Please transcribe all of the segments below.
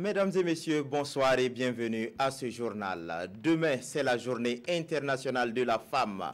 Mesdames et messieurs, bonsoir et bienvenue à ce journal. Demain, c'est la journée internationale de la femme.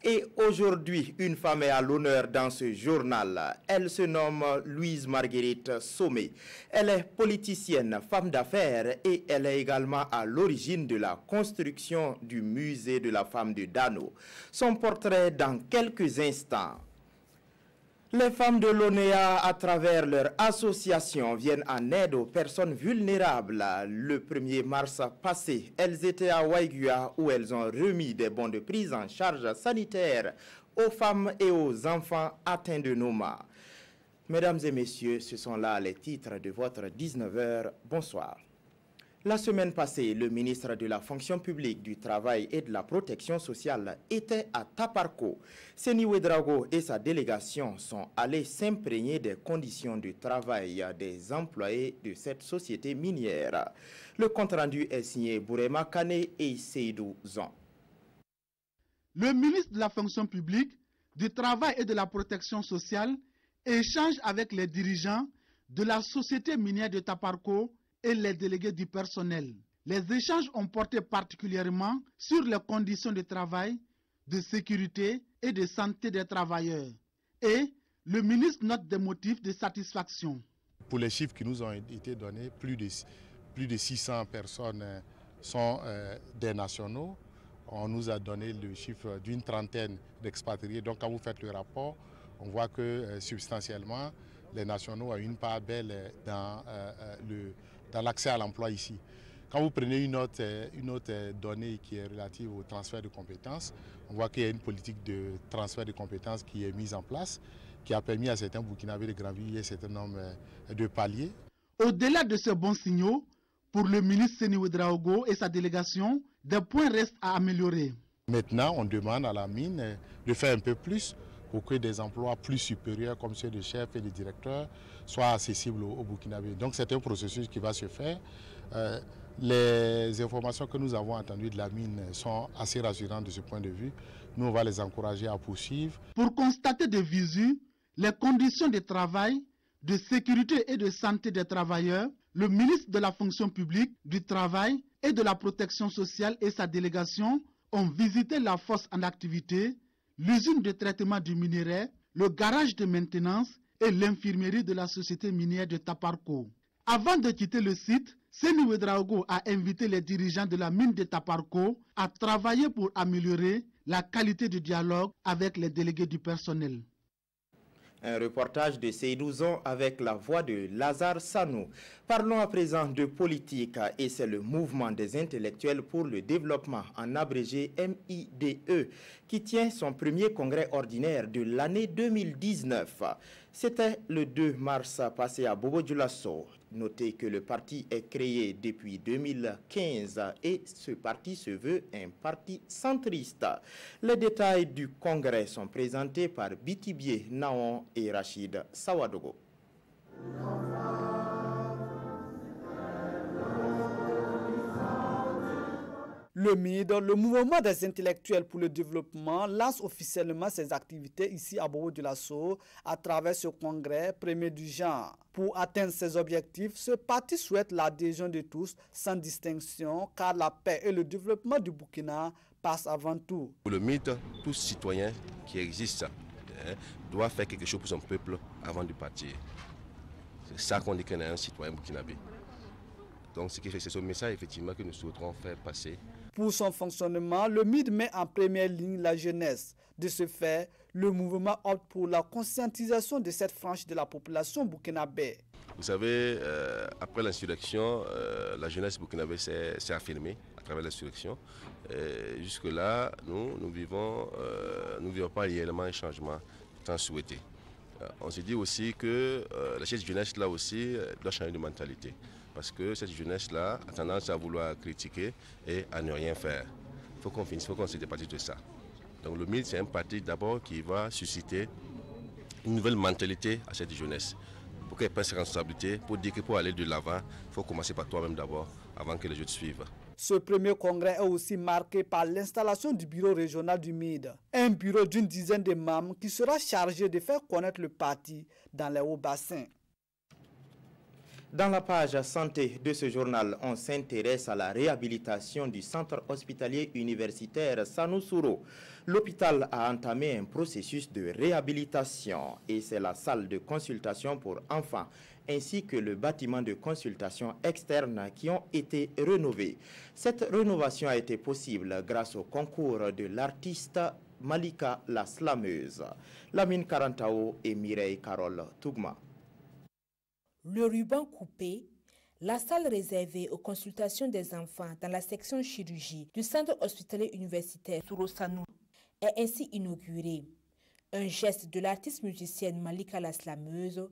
Et aujourd'hui, une femme est à l'honneur dans ce journal. Elle se nomme Louise Marguerite Somé. Elle est politicienne, femme d'affaires et elle est également à l'origine de la construction du musée de la femme de Dano. Son portrait dans quelques instants. Les femmes de l'ONEA, à travers leur association, viennent en aide aux personnes vulnérables. Le 1er mars passé, elles étaient à Waigua où elles ont remis des bons de prise en charge sanitaire aux femmes et aux enfants atteints de Noma. Mesdames et messieurs, ce sont là les titres de votre 19h. Bonsoir. La semaine passée, le ministre de la Fonction publique, du Travail et de la Protection sociale était à Taparko. Seni Ouedraogo et sa délégation sont allés s'imprégner des conditions de travail des employés de cette société minière. Le compte-rendu est signé Bourema Kane et Seydou Zon. Le ministre de la Fonction publique, du Travail et de la Protection sociale échange avec les dirigeants de la société minière de Taparko et les délégués du personnel. Les échanges ont porté particulièrement sur les conditions de travail, de sécurité et de santé des travailleurs. Et le ministre note des motifs de satisfaction. Pour les chiffres qui nous ont été donnés, plus de 600 personnes sont des nationaux. On nous a donné le chiffre d'une trentaine d'expatriés. Donc quand vous faites le rapport, on voit que substantiellement, les nationaux ont une part belle dans l'accès à l'emploi ici. Quand vous prenez une autre donnée qui est relative au transfert de compétences, on voit qu'il y a une politique de transfert de compétences qui est mise en place, qui a permis à certains Burkinabés de gravir un certain nombre de paliers. Au-delà de ces bons signaux, pour le ministre Seni Ouedraogo et sa délégation, des points restent à améliorer. Maintenant, on demande à la mine de faire un peu plus pour que des emplois plus supérieurs comme ceux de chefs et de directeurs soient accessibles aux Burkinabés. Donc c'est un processus qui va se faire. Les informations que nous avons entendues de la mine sont assez rassurantes de ce point de vue. Nous, on va les encourager à poursuivre. Pour constater de visu les conditions de travail, de sécurité et de santé des travailleurs, le ministre de la Fonction publique, du Travail et de la Protection sociale et sa délégation ont visité la fosse en activité, l'usine de traitement du minerai, le garage de maintenance et l'infirmerie de la société minière de Taparko. Avant de quitter le site, Seni Ouedraogo a invité les dirigeants de la mine de Taparko à travailler pour améliorer la qualité du dialogue avec les délégués du personnel. Un reportage de Seydou Zon avec la voix de Lazare Sanou. Parlons à présent de politique et c'est le mouvement des intellectuels pour le développement, en abrégé MIDE, qui tient son premier congrès ordinaire de l'année 2019. C'était le 2 mars passé à Bobo-Dioulasso. Notez que le parti est créé depuis 2015 et ce parti se veut un parti centriste. Les détails du congrès sont présentés par Bitibie Naon et Rachid Sawadogo. Le MID, le mouvement des intellectuels pour le développement, lance officiellement ses activités ici à Bobo-Dioulasso à travers ce congrès premier du genre. Pour atteindre ses objectifs, ce parti souhaite l'adhésion de tous sans distinction car la paix et le développement du Burkina passent avant tout. Pour le MID, tout citoyen qui existe doit faire quelque chose pour son peuple avant de partir. C'est ça qu'on dit qu'on est un citoyen burkinabé. Donc c'est ce message effectivement que nous souhaiterons faire passer. Pour son fonctionnement, le MID met en première ligne la jeunesse. De ce fait, le mouvement opte pour la conscientisation de cette frange de la population burkinabé. Vous savez, après l'insurrection, la jeunesse burkinabé s'est affirmée à travers l'insurrection. Jusque-là, nous ne vivons pas réellement un changement tant souhaité. On se dit aussi que cette jeunesse-là aussi doit changer de mentalité. Parce que cette jeunesse-là a tendance à vouloir critiquer et à ne rien faire. Il faut qu'on finisse, il faut qu'on se départisse de ça. Donc le MID, c'est un parti d'abord qui va susciter une nouvelle mentalité à cette jeunesse. Pour qu'elle prenne ses responsabilités, pour dire que pour aller de l'avant, il faut commencer par toi-même d'abord, avant que les autres suivent. Ce premier congrès est aussi marqué par l'installation du bureau régional du MID. Un bureau d'une dizaine de membres qui sera chargé de faire connaître le parti dans les hauts bassins. Dans la page santé de ce journal, on s'intéresse à la réhabilitation du centre hospitalier universitaire Sanoussouro. L'hôpital a entamé un processus de réhabilitation et c'est la salle de consultation pour enfants ainsi que le bâtiment de consultation externe qui ont été rénovés. Cette rénovation a été possible grâce au concours de l'artiste Malika la Slameuse. Lamine Karantao et Mireille Carole Tougma. Le ruban coupé, la salle réservée aux consultations des enfants dans la section chirurgie du centre hospitalier universitaire Sorosano est ainsi inaugurée. Un geste de l'artiste musicienne Malika la Slameuse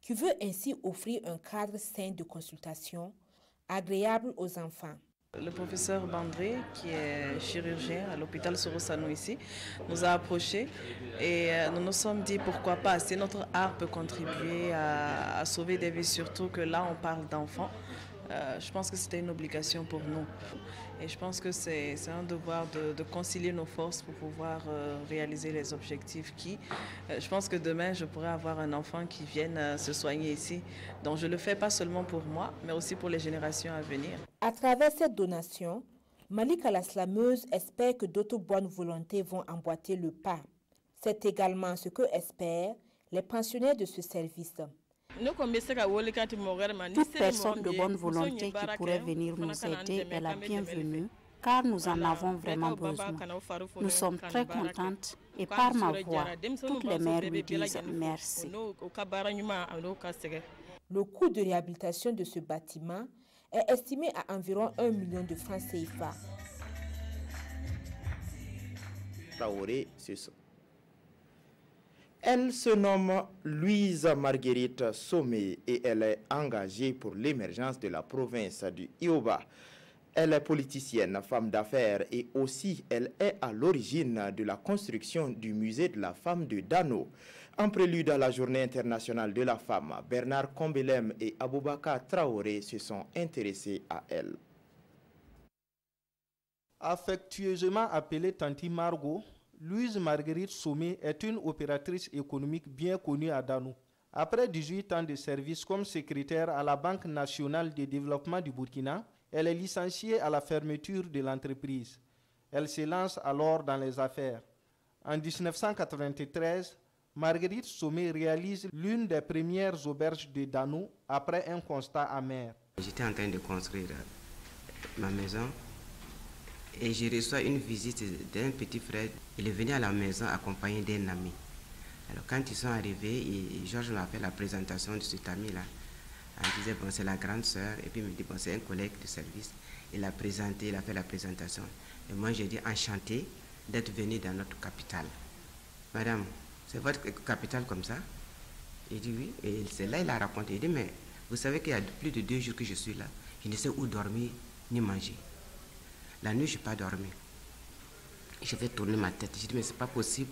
qui veut ainsi offrir un cadre sain de consultation agréable aux enfants. Le professeur Bandré, qui est chirurgien à l'hôpital Sorosano ici, nous a approchés et nous nous sommes dit pourquoi pas, si notre art peut contribuer à sauver des vies, surtout que là on parle d'enfants, je pense que c'était une obligation pour nous. Et je pense que c'est un devoir de concilier nos forces pour pouvoir réaliser les objectifs je pense que demain je pourrai avoir un enfant qui vienne se soigner ici. Donc je le fais pas seulement pour moi, mais aussi pour les générations à venir. À travers cette donation, Malika la Slameuse espère que d'autres bonnes volontés vont emboîter le pas. C'est également ce que espèrent les pensionnaires de ce service. Toute personne de bonne volonté qui pourrait venir nous aider est la bienvenue, car nous en avons vraiment besoin. Nous sommes très contentes et par ma voix, toutes les mères lui disent merci. Le coût de réhabilitation de ce bâtiment est estimé à environ 1 million de francs CFA. Elle se nomme Louise Marguerite Somé et elle est engagée pour l'émergence de la province du Ioba. Elle est politicienne, femme d'affaires et aussi elle est à l'origine de la construction du musée de la femme de Dano. En prélude à la journée internationale de la femme, Bernard Combelem et Aboubakar Traoré se sont intéressés à elle. Affectueusement appelée Tanti Margot, Louise Marguerite Somé est une opératrice économique bien connue à Dano. Après 18 ans de service comme secrétaire à la Banque nationale de développement du Burkina, elle est licenciée à la fermeture de l'entreprise. Elle se lance alors dans les affaires. En 1993, Marguerite Somé réalise l'une des premières auberges de Dano après un constat amer. J'étais en train de construire ma maison et je reçois une visite d'un petit frère. Il est venu à la maison accompagné d'un ami. Alors quand ils sont arrivés, Georges m'a fait la présentation de cet ami-là. Il disait, bon, c'est la grande sœur, et puis il me dit, bon, c'est un collègue de service. Il a présenté, il a fait la présentation. Et moi, j'ai dit, enchanté d'être venu dans notre capitale. Madame, c'est votre capitale comme ça? Il dit oui, et c'est là il a raconté. Il dit, mais vous savez qu'il y a plus de 2 jours que je suis là. Je ne sais où dormir ni manger. La nuit, je n'ai pas dormi. Je vais tourner ma tête. Je dis, mais ce n'est pas possible.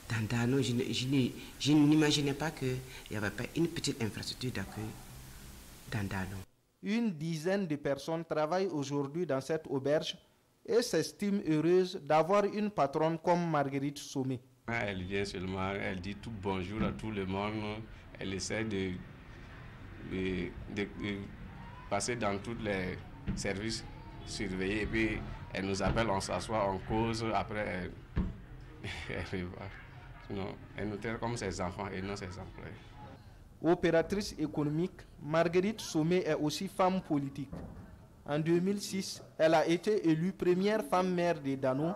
Dans Dano, je n'imaginais pas qu'il n'y avait pas une petite infrastructure d'accueil dans Dano. Une dizaine de personnes travaillent aujourd'hui dans cette auberge et s'estiment heureuses d'avoir une patronne comme Marguerite Somé. Elle vient seulement, elle dit tout bonjour à tout le monde. Elle essaie de passer dans tous les services surveillés. Et puis elle nous appelle, on s'assoit, on cause. Après, elle va. Sinon, elle nous traite comme ses enfants et non ses employés. Opératrice économique, Marguerite Somé est aussi femme politique. En 2006, elle a été élue première femme maire de Dano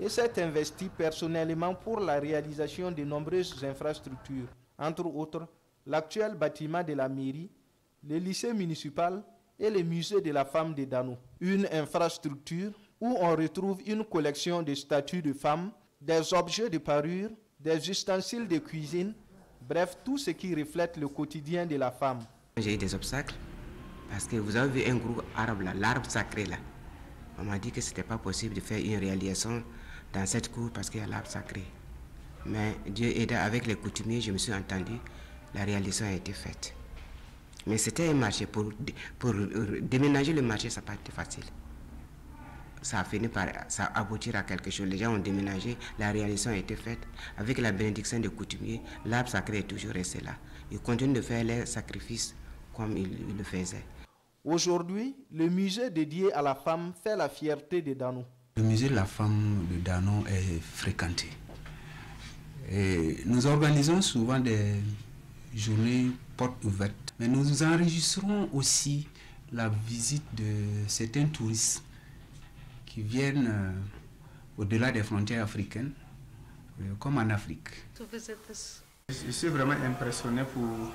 et s'est investie personnellement pour la réalisation de nombreuses infrastructures, entre autres l'actuel bâtiment de la mairie, le lycée municipal et le musée de la femme de Dano. Une infrastructure où on retrouve une collection de statues de femmes, des objets de parure, des ustensiles de cuisine, bref, tout ce qui reflète le quotidien de la femme. J'ai eu des obstacles parce que vous avez vu un gros arbre là, l'arbre sacré là. On m'a dit que ce n'était pas possible de faire une réalisation dans cette cour parce qu'il y a l'arbre sacré. Mais Dieu aida, avec les coutumiers, je me suis entendu, la réalisation a été faite. Mais c'était un marché, pour déménager le marché, ça n'a pas été facile. Ça a fini par aboutir à quelque chose. Les gens ont déménagé, la réalisation a été faite. Avec la bénédiction des coutumiers, l'arbre sacré est toujours resté là. Ils continuent de faire les sacrifices comme il le faisait. Aujourd'hui, le musée dédié à la femme fait la fierté de Dano. Le musée de la femme de Dano est fréquenté. Et nous organisons souvent des journées portes ouvertes, mais nous enregistrons aussi la visite de certains touristes qui viennent au-delà des frontières africaines, comme en Afrique. Je suis vraiment impressionné pour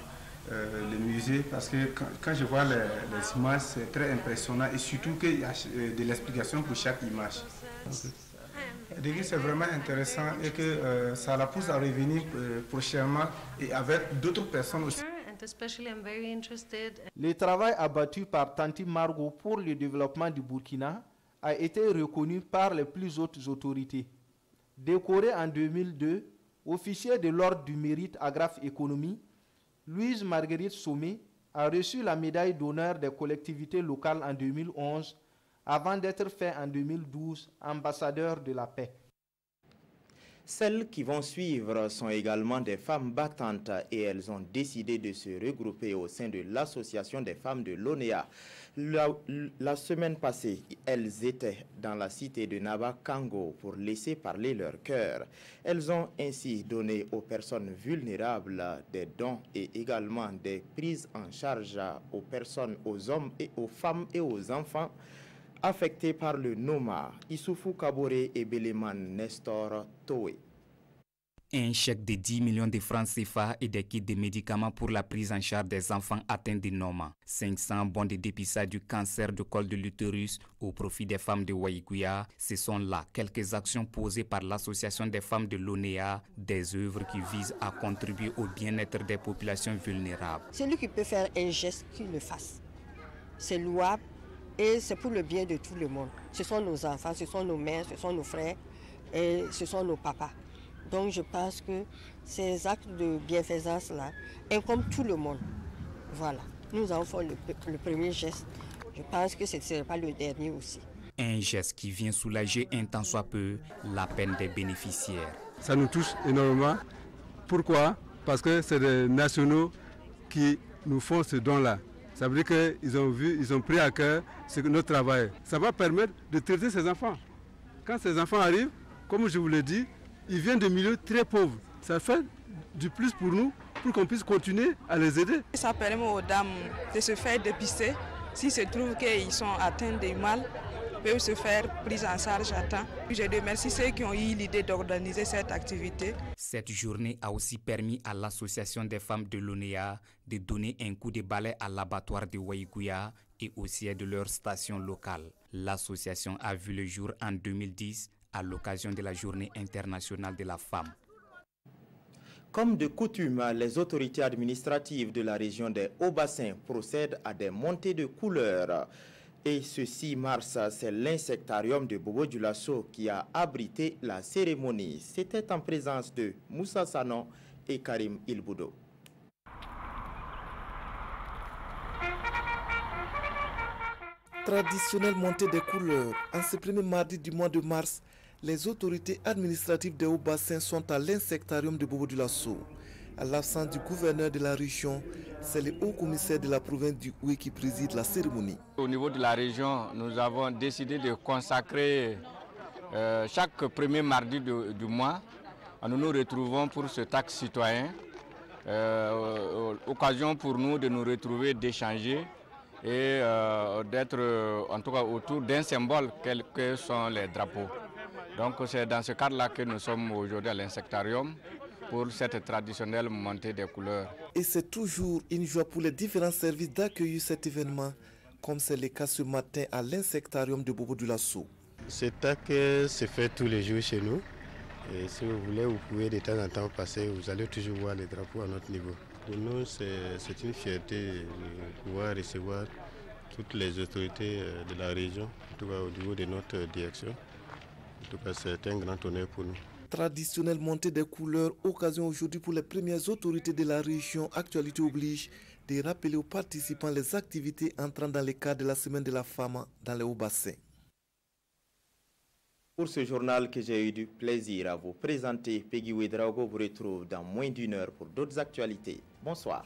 le musée parce que quand je vois les images, c'est très impressionnant et surtout qu'il y a de l'explication pour chaque image. C'est vraiment intéressant et que ça la pousse à revenir prochainement et avec d'autres personnes aussi. Le travail abattu par Tanti Margot pour le développement du Burkina a été reconnu par les plus hautes autorités. Décorée en 2002, officier de l'Ordre du Mérite Agrafe Économie, Louise Marguerite Sommet a reçu la médaille d'honneur des collectivités locales en 2011 avant d'être fait en 2012 ambassadeur de la paix. Celles qui vont suivre sont également des femmes battantes et elles ont décidé de se regrouper au sein de l'association des femmes de l'ONEA. La semaine passée, elles étaient dans la cité de Naba-Kango pour laisser parler leur cœur. Elles ont ainsi donné aux personnes vulnérables des dons et également des prises en charge aux personnes, aux hommes et aux femmes et aux enfants affectés par le Noma, Issoufou Kaboré et Beleman Nestor Toé. Un chèque de 10 millions de francs CFA et des kits de médicaments pour la prise en charge des enfants atteints de Noma. 500 bons de dépistage du cancer du col de l'utérus au profit des femmes de Waïgouya. Ce sont là quelques actions posées par l'association des femmes de l'ONEA, des œuvres qui visent à contribuer au bien-être des populations vulnérables. Celui qui peut faire un geste, qu'il le fasse. C'est louable. Et c'est pour le bien de tout le monde. Ce sont nos enfants, ce sont nos mères, ce sont nos frères et ce sont nos papas. Donc je pense que ces actes de bienfaisance-là incombe tout le monde. Voilà. Nous avons fait le premier geste. Je pense que ce ne serait pas le dernier aussi. Un geste qui vient soulager un tant soit peu la peine des bénéficiaires. Ça nous touche énormément. Pourquoi? Parce que c'est des nationaux qui nous font ce don-là. Ça veut dire qu'ils ont pris à cœur notre travail. Ça va permettre de traiter ces enfants. Quand ces enfants arrivent, comme je vous l'ai dit, ils viennent de milieux très pauvres. Ça fait du plus pour nous, pour qu'on puisse continuer à les aider. Ça permet aux dames de se faire dépister. S'il se trouve qu'ils sont atteints de mal, peuvent se faire prise en charge à temps. Je remercie ceux qui ont eu l'idée d'organiser cette activité. Cette journée a aussi permis à l'association des femmes de l'ONEA de donner un coup de balai à l'abattoir de Waïgouya et aussi de leur station locale. L'association a vu le jour en 2010 à l'occasion de la Journée internationale de la femme. Comme de coutume, les autorités administratives de la région des Hauts-Bassins procèdent à des montées de couleurs. Et ce 6 mars, c'est l'insectarium de Bobo-Dioulasso qui a abrité la cérémonie. C'était en présence de Moussa Sanon et Karim Ilboudo. Traditionnelle montée des couleurs. En ce premier mardi du mois de mars, les autorités administratives des Hauts-Bassins sont à l'insectarium de Bobo-Dioulasso. À l'absence du gouverneur de la région, c'est le haut-commissaire de la province du Houé qui préside la cérémonie. Au niveau de la région, nous avons décidé de consacrer chaque premier mardi du mois. Nous nous retrouvons pour ce acte citoyen. Occasion pour nous de nous retrouver, d'échanger et d'être en tout cas autour d'un symbole que sont les drapeaux. Donc c'est dans ce cadre-là que nous sommes aujourd'hui à l'insectarium pour cette traditionnelle montée des couleurs. Et c'est toujours une joie pour les différents services d'accueillir cet événement, comme c'est le cas ce matin à l'insectarium de Bobo-Dioulasso. Cet acte se fait tous les jours chez nous. Et si vous voulez, vous pouvez de temps en temps passer, vous allez toujours voir les drapeaux à notre niveau. Pour nous, c'est une fierté de pouvoir recevoir toutes les autorités de la région, en tout cas au niveau de notre direction. En tout cas, c'est un grand honneur pour nous. Traditionnelle montée des couleurs, occasion aujourd'hui pour les premières autorités de la région, actualité oblige, de rappeler aux participants les activités entrant dans le cadre de la Semaine de la Femme dans les Hauts-Bassins. Pour ce journal que j'ai eu du plaisir à vous présenter, Peggy Ouedraogo vous retrouve dans moins d'une heure pour d'autres actualités. Bonsoir.